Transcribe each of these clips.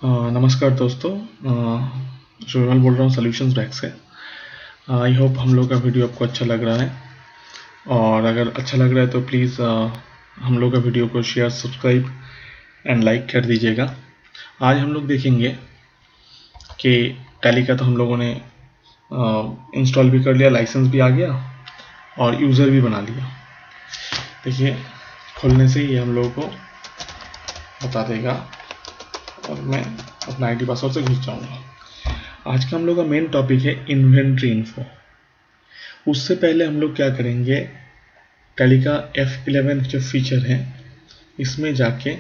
नमस्कार दोस्तों, शुभमल बोल रहा हूँ सॉल्यूशंस बैग से। आई होप हम लोग का वीडियो आपको अच्छा लग रहा है, और अगर अच्छा लग रहा है तो प्लीज़ हम लोग का वीडियो को शेयर, सब्सक्राइब एंड लाइक कर दीजिएगा। आज हम लोग देखेंगे कि टैली का तो हम लोगों ने इंस्टॉल भी कर लिया, लाइसेंस भी आ गया और यूज़र भी बना लिया। देखिए, खोलने से ही हम लोगों को बता देगा और मैं अपना आईडी पासवर्ड से घुस जाऊंगा। आज का हम लोग का मेन टॉपिक है इन्वेंट्री इन्फो। उससे पहले हम लोग क्या करेंगे, टैली का F11 जो फीचर है इसमें जाके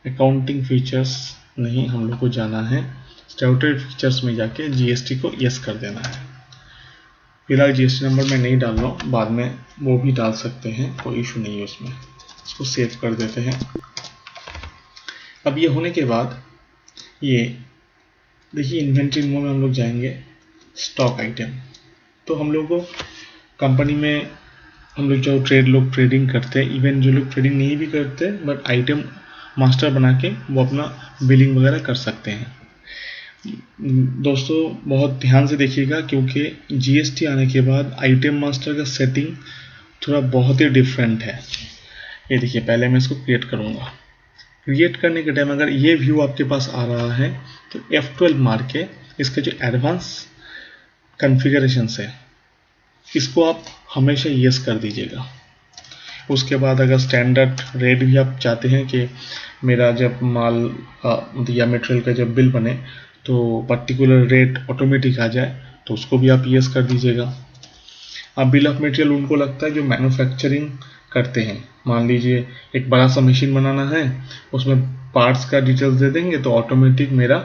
अकाउंटिंग फीचर्स नहीं, हम लोग को जाना है स्टैट्यूटरी फीचर्स में जाके जीएसटी को यस कर देना है। फिलहाल जीएसटी नंबर मैं नहीं डाल रहा हूँ, बाद में वो भी डाल सकते हैं, कोई इशू नहीं है उसमें। इसको सेव कर देते हैं। अब ये होने के बाद ये देखिए, इन्वेंट्री इन्फो में हम लोग जाएंगे स्टॉक आइटम। तो हम लोग को कंपनी में हम लोग जो ट्रेडिंग करते हैं, इवन जो लोग ट्रेडिंग नहीं भी करते बट आइटम मास्टर बना के वो अपना बिलिंग वगैरह कर सकते हैं। दोस्तों बहुत ध्यान से देखिएगा, क्योंकि जीएसटी आने के बाद आइटम मास्टर का सेटिंग थोड़ा बहुत ही डिफरेंट है। ये देखिए, पहले मैं इसको क्रिएट करूँगा। क्रिएट करने के टाइम अगर ये व्यू आपके पास आ रहा है तो F12 मार के इसका जो एडवांस कॉन्फ़िगरेशन है इसको आप हमेशा यस कर दीजिएगा। उसके बाद अगर स्टैंडर्ड रेट भी आप चाहते हैं कि मेरा जब माल या मटेरियल का जब बिल बने तो पर्टिकुलर रेट ऑटोमेटिक आ जाए, तो उसको भी आप यस कर दीजिएगा। अब बिल ऑफ मटेरियल उनको लगता है जो मैन्युफैक्चरिंग करते हैं। मान लीजिए एक बड़ा सा मशीन बनाना है, उसमें पार्ट्स का डिटेल्स दे देंगे तो ऑटोमेटिक मेरा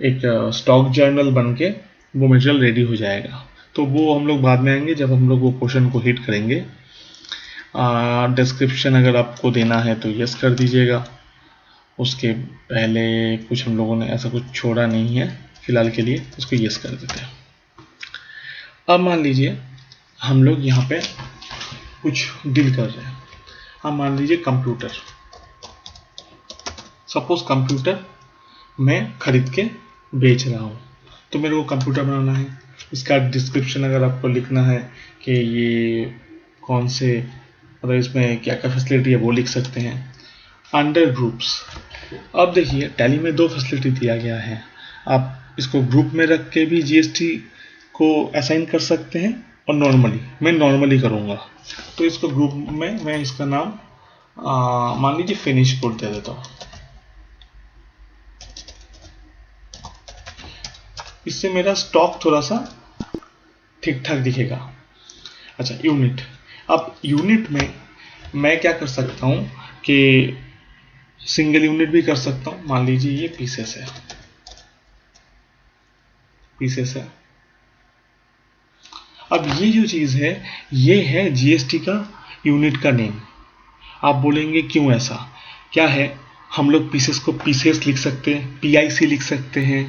एक स्टॉक जर्नल बन के वो मटेरियल रेडी हो जाएगा। तो वो हम लोग बाद में आएंगे जब हम लोग वो पोर्शन को हिट करेंगे। डिस्क्रिप्शन अगर आपको देना है तो यस कर दीजिएगा। उसके पहले कुछ हम लोगों ने ऐसा कुछ छोड़ा नहीं है, फिलहाल के लिए उसको यस कर देते हैं। अब मान लीजिए हम लोग यहाँ पे कुछ डील कर रहे हैं। अब मान लीजिए कंप्यूटर, सपोज कंप्यूटर मैं खरीद के बेच रहा हूँ, तो मेरे को कंप्यूटर बनाना है। इसका डिस्क्रिप्शन अगर आपको लिखना है कि ये कौन से, मतलब इसमें क्या क्या फैसिलिटी है वो लिख सकते हैं। अंडर ग्रुप्स, अब देखिए टैली में दो फैसिलिटी दिया गया है। आप इसको ग्रुप में रख के भी जीएसटी को असाइन कर सकते हैं और नॉर्मली, मैं नॉर्मली करूँगा तो इसको ग्रुप में मैं इसका नाम मान लीजिए फिनिश कोड दे देता हूँ। इससे मेरा स्टॉक थोड़ा सा ठीक ठाक दिखेगा। अच्छा, यूनिट, अब यूनिट में मैं क्या कर सकता हूँ कि सिंगल यूनिट भी कर सकता हूँ। मान लीजिए ये पीसेस है। अब ये जो चीज़ है ये है जीएसटी का यूनिट का नेम। आप बोलेंगे क्यों ऐसा, क्या है? हम लोग पीसेस को पीसेस लिख सकते हैं, पीआईसी लिख सकते हैं,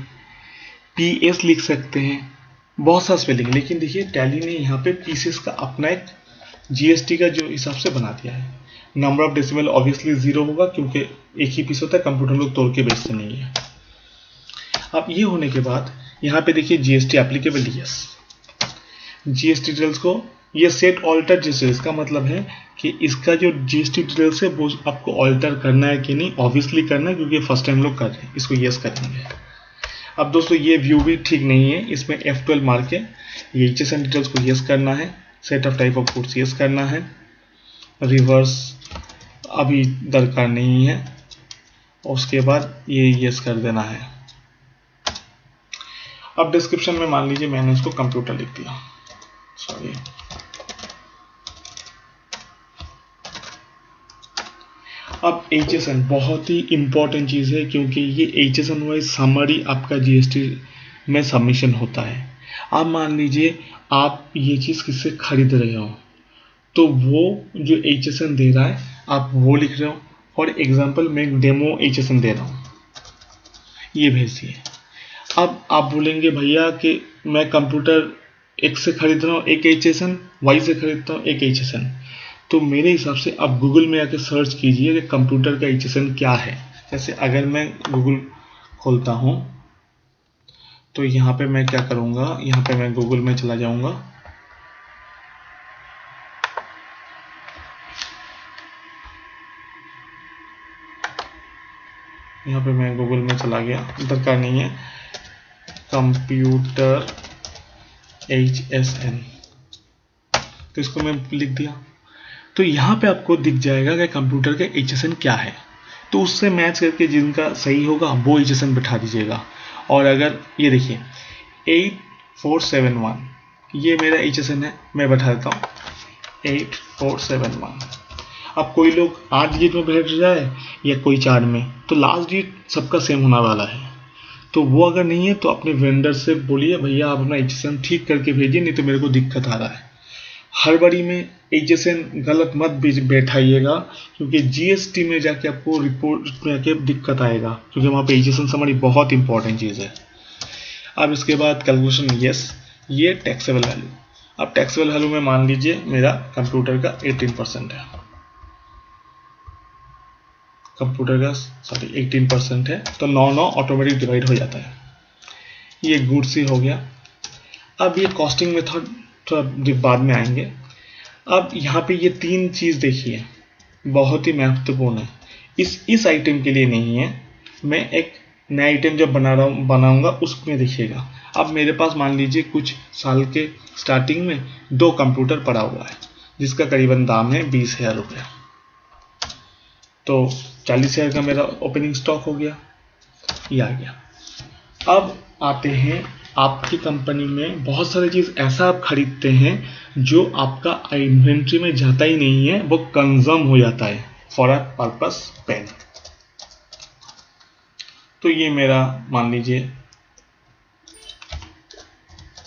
पीएस लिख सकते हैं, बहुत सा स्पेलिंग। लेकिन देखिए टैली ने यहाँ पे पीसेस का अपना एक जीएसटी का जो हिसाब से बना दिया है। नंबर ऑफ डेसिमल ऑब्वियसली 0 होगा, क्योंकि एक ही पीस होता है, कंप्यूटर लोग तोड़ के बेचते नहीं है। अब ये होने के बाद यहाँ पे देखिए GST applicable, yes. GST details को ये सेट ऑल्टर जैसे, इसका मतलब है कि इसका जो जीएसटी डिटेल्स है वो आपको ऑल्टर करना है कि नहीं। ऑब्वियसली करना है, क्योंकि फर्स्ट टाइम लोग कर रहे हैं, इसको यस करेंगे। अब दोस्तों ये व्यू भी ठीक नहीं है, इसमें F12 मार के ये HSN डिटेल्स को यस करना है, set of type of goods yes करना है, रिवर्स अभी दरकार नहीं है, उसके बाद ये यस कर देना है। अब डिस्क्रिप्शन में मान लीजिए मैंने इसको कंप्यूटर लिख दिया, सॉरी। अब HSN बहुत ही इंपॉर्टेंट चीज़ है, क्योंकि ये HSN वाइज समरी आपका जीएसटी में सबमिशन होता है। अब मान लीजिए आप ये चीज़ किससे खरीद रहे हो, तो वो जो HSN दे रहा है आप वो लिख रहे हो। फॉर एग्जाम्पल मैं एक डेमो HSN दे रहा हूँ, ये भेज दिए। अब आप बोलेंगे भैया कि मैं कंप्यूटर X से खरीद रहा हूँ एक HSN, Y से खरीदता हूँ एक HSN, तो मेरे हिसाब से आप गूगल में आके सर्च कीजिए कि कंप्यूटर का HSN क्या है, जैसे अगर मैं गूगल खोलता हूँ तो यहाँ पे मैं क्या करूँगा, यहाँ पे मैं गूगल में चला जाऊँगा। यहाँ पे मैं गूगल में चला गया, दरकार नहीं है, कंप्यूटर HSN, तो इसको मैं लिख दिया। तो यहाँ पे आपको दिख जाएगा कि कंप्यूटर का HSN क्या है, तो उससे मैच करके जिनका सही होगा वो HSN बिठा दीजिएगा। और अगर ये देखिए 8471 ये मेरा HSN है, मैं बैठा देता हूँ 8471। अब कोई लोग 8 डिजिट में बैठ जाए या कोई 4 में, तो लास्ट डिजिट सबका सेम होने वाला है। तो वो अगर नहीं है तो अपने वेंडर से बोलिए भैया आप अपना HSN ठीक करके भेजिए, नहीं तो मेरे को दिक्कत आ रहा है। हर बारी में HSN गलत मत बैठाइएगा, क्योंकि GST में जाके आपको रिपोर्ट में आके दिक्कत आएगा, क्योंकि वहाँ पे HSN हमारी बहुत इंपॉर्टेंट चीज़ है। अब इसके बाद कैलकुलेशन, यस ये टैक्सेबल वैल्यू। अब टैक्सेबल वैल्यू में मान लीजिए मेरा कंप्यूटर का 18% है, कंप्यूटर का 18% है, तो 9 ऑटोमेटिक डिवाइड हो जाता है। ये गुड्स ही हो गया। अब ये कॉस्टिंग मेथड थोड़ा बाद में आएंगे। अब यहाँ पे ये 3 चीज़ देखिए बहुत ही महत्वपूर्ण है, इस आइटम के लिए नहीं है, मैं एक नया आइटम जब बनाऊंगा उसमें देखिएगा। अब मेरे पास मान लीजिए कुछ साल के स्टार्टिंग में 2 कंप्यूटर पड़ा हुआ है जिसका करीबन दाम है 20,000 रुपये, तो 40,000 का मेरा ओपनिंग स्टॉक हो गया, ये आ गया। अब आते हैं, आपकी कंपनी में बहुत सारी चीज़ ऐसा आप खरीदते हैं जो आपका इन्वेंट्री में जाता ही नहीं है, वो कंज्यूम हो जाता है फॉर अ पर्पस पेन। तो ये मेरा मान लीजिए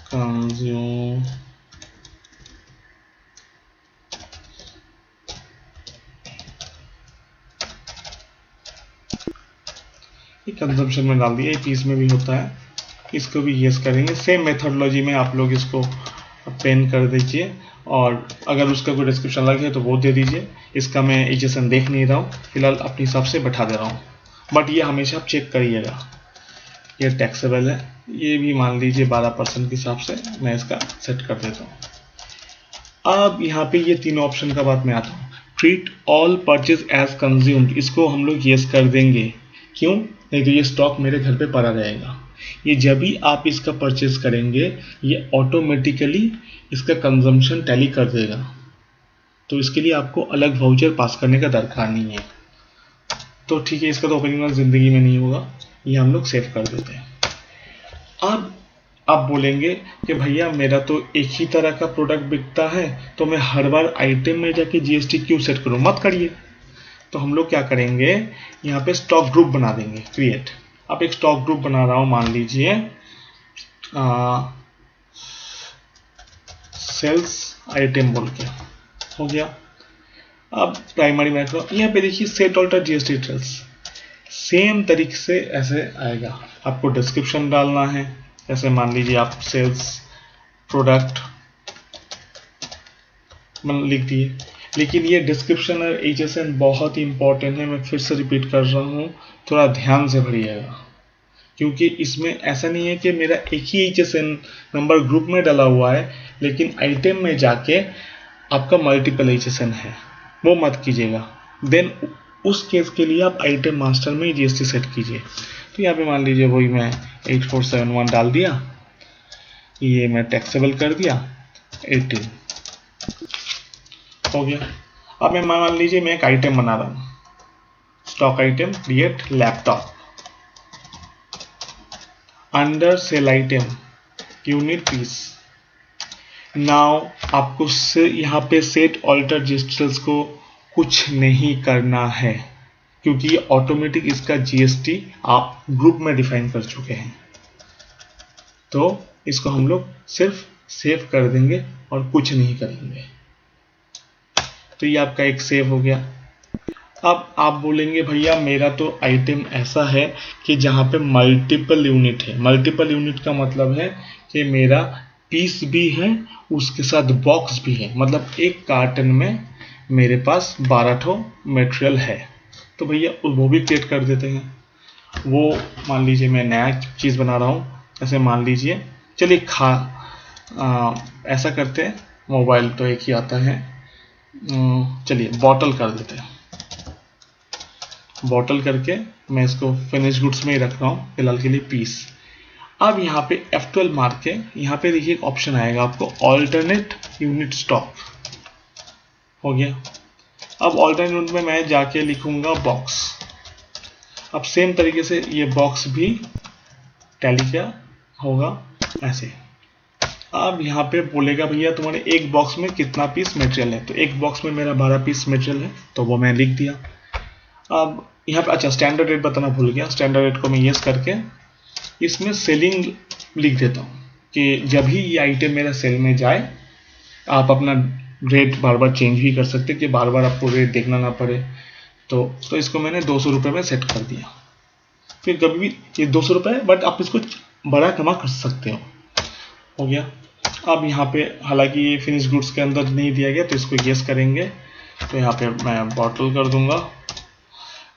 कंज्यूम, कंजम्पशन में डाल दिया, पीस में भी होता है, इसको भी यस करेंगे। सेम मेथोडोलॉजी में आप लोग इसको पेन कर दीजिए, और अगर उसका कोई डिस्क्रिप्शन अलग है तो वो दे दीजिए। इसका मैं HSN देख नहीं रहा हूँ, फिलहाल अपने हिसाब से बैठा दे रहा हूँ, बट ये हमेशा आप चेक करिएगा। ये टैक्सेबल है, ये भी मान लीजिए 12% के हिसाब से मैं इसका सेट कर देता हूँ। अब यहाँ पे ये तीनों ऑप्शन का बात मैं आता हूँ। Treat all purchase as consumed, इसको हम लोग यस कर देंगे, क्यों, नहीं तो ये स्टॉक मेरे घर पे पड़ा रहेगा। ये जब भी आप इसका परचेज करेंगे ये ऑटोमेटिकली इसका कंजम्पशन टैली कर देगा, तो इसके लिए आपको अलग वाउचर पास करने का दरकार नहीं है। तो ठीक है, इसका तो ओपनिंग जिंदगी में नहीं होगा, ये हम लोग सेव कर देते हैं। अब आप बोलेंगे कि भैया मेरा तो एक ही तरह का प्रोडक्ट बिकता है, तो मैं हर बार आइटम में जाके GST क्यों सेट करूं, मत करिए। तो हम लोग क्या करेंगे, यहाँ पे स्टॉक ग्रुप बना देंगे, क्रिएट। अब एक स्टॉक ग्रुप बना रहा हूँ, मान लीजिए सेल्स आइटम बोल के, हो गया। अब प्राइमरी मैक्रो, यहाँ पे देखिए set alter GST details, same तरीके से ऐसे आएगा। आपको डिस्क्रिप्शन डालना है, जैसे मान लीजिए आप सेल्स प्रोडक्ट लिख दिए, लेकिन ये डिस्क्रिप्शन और HSN बहुत ही इंपॉर्टेंट है, मैं फिर से रिपीट कर रहा हूँ, थोड़ा ध्यान से भरिएगा, क्योंकि इसमें ऐसा नहीं है कि मेरा एक ही HSN नंबर ग्रुप में डाला हुआ है लेकिन आइटम में जाके आपका मल्टीपल HSN है, वो मत कीजिएगा। देन उस केस के लिए आप आइटम मास्टर में GST सेट कीजिए। तो यहाँ पे मान लीजिए वही मैं 8471 डाल दिया, ये मैं टैक्सेबल कर दिया 18, हो गया। अब मैं मान लीजिए मैं एक आइटम बना रहा हूँ, stock item create laptop, under sale item unit piece. Now आपको यहाँ पे सेट ऑल्टर डिटेल्स को कुछ नहीं करना है, क्योंकि ये ऑटोमेटिक इसका GST आप ग्रुप में डिफाइन कर चुके हैं। तो इसको हम लोग सिर्फ सेव कर देंगे और कुछ नहीं करेंगे। तो ये आपका एक सेव हो गया। अब आप बोलेंगे भैया मेरा तो आइटम ऐसा है कि जहाँ पे मल्टीपल यूनिट है। मल्टीपल यूनिट का मतलब है कि मेरा पीस भी है उसके साथ बॉक्स भी है, मतलब एक कार्टन में मेरे पास 12 ठो मटेरियल है। तो भैया वो भी क्रिएट कर देते हैं। वो मान लीजिए मैं नया चीज़ बना रहा हूँ, ऐसे मान लीजिए, चलिए ऐसा करते हैं, मोबाइल तो एक ही आता है, चलिए बॉटल कर देते हैं। बॉटल करके मैं इसको फिनिश गुड्स में ही रख रहा हूँ फिलहाल के लिए, पीस। अब यहाँ पे F12 मार के यहाँ पे देखिए एक ऑप्शन आएगा आपको, ऑल्टरनेट यूनिट स्टॉक, हो गया। अब ऑल्टरनेट यूनिट में मैं जाके लिखूंगा बॉक्स। अब सेम तरीके से ये बॉक्स भी टैली क्या होगा, ऐसे। अब यहाँ पे बोलेगा भैया तुम्हारे एक बॉक्स में कितना पीस मटेरियल है, तो एक बॉक्स में मेरा 12 पीस मटेरियल है, तो वो मैं लिख दिया। अब यहाँ पे अच्छा स्टैंडर्ड रेट बताना भूल गया, स्टैंडर्ड रेट को मैं यस करके इसमें सेलिंग लिख देता हूँ कि जब भी ये आइटम मेरा सेल में जाए, आप अपना रेट बार बार चेंज भी कर सकते कि बार बार आपको रेट देखना ना पड़े। तो इसको मैंने 200 रुपये में सेट कर दिया। फिर कभी भी ये 200 रुपये है, बट आप इसको बड़ा कमा कर सकते हो गया। अब यहाँ पे हालांकि ये फिनिश गुड्स के अंदर नहीं दिया गया, तो इसको यस करेंगे, तो यहाँ पे मैं बॉटल कर दूंगा।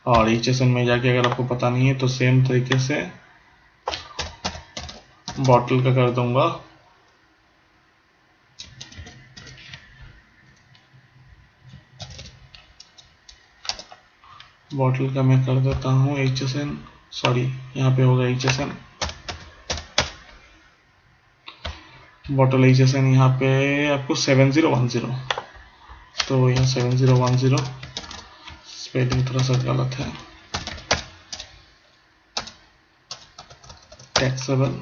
और HSN में जाके अगर आपको पता नहीं है तो सेम तरीके से बॉटल का कर दूंगा। बॉटल का मैं कर देता हूँ HSN, सॉरी यहाँ पे होगा HSN, बॉटल HSN यहाँ पे आपको 7010, तो यहाँ 7010, स्पेलिंग थोड़ा सा गलत है, टैक्सेबल,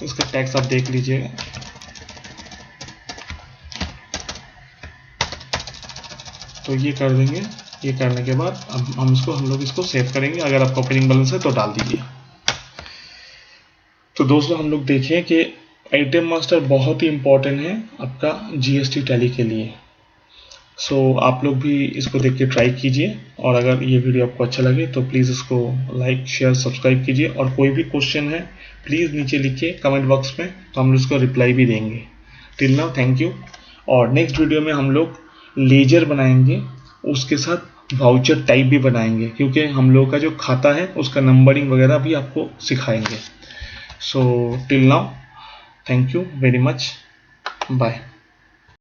इसका टैक्स आप देख लीजिएगा। तो ये कर देंगे, ये करने के बाद अब हम लोग इसको सेव करेंगे। अगर आपका ओपनिंग बैलेंस है तो डाल दीजिए। तो दोस्तों हम लोग देखें कि आइटम मास्टर बहुत ही इंपॉर्टेंट है आपका GST टैली के लिए। सो आप लोग भी इसको देख के ट्राई कीजिए, और अगर ये वीडियो आपको अच्छा लगे तो प्लीज़ इसको लाइक शेयर सब्सक्राइब कीजिए, और कोई भी क्वेश्चन है प्लीज़ नीचे लिखिए कमेंट बॉक्स में, तो हम उसको रिप्लाई भी देंगे। टिल नाउ थैंक यू, और नेक्स्ट वीडियो में हम लोग लेजर बनाएंगे, उसके साथ वाउचर टाइप भी बनाएंगे, क्योंकि हम लोग का जो खाता है उसका नंबरिंग वगैरह भी आपको सिखाएंगे। So till now thank you very much, bye.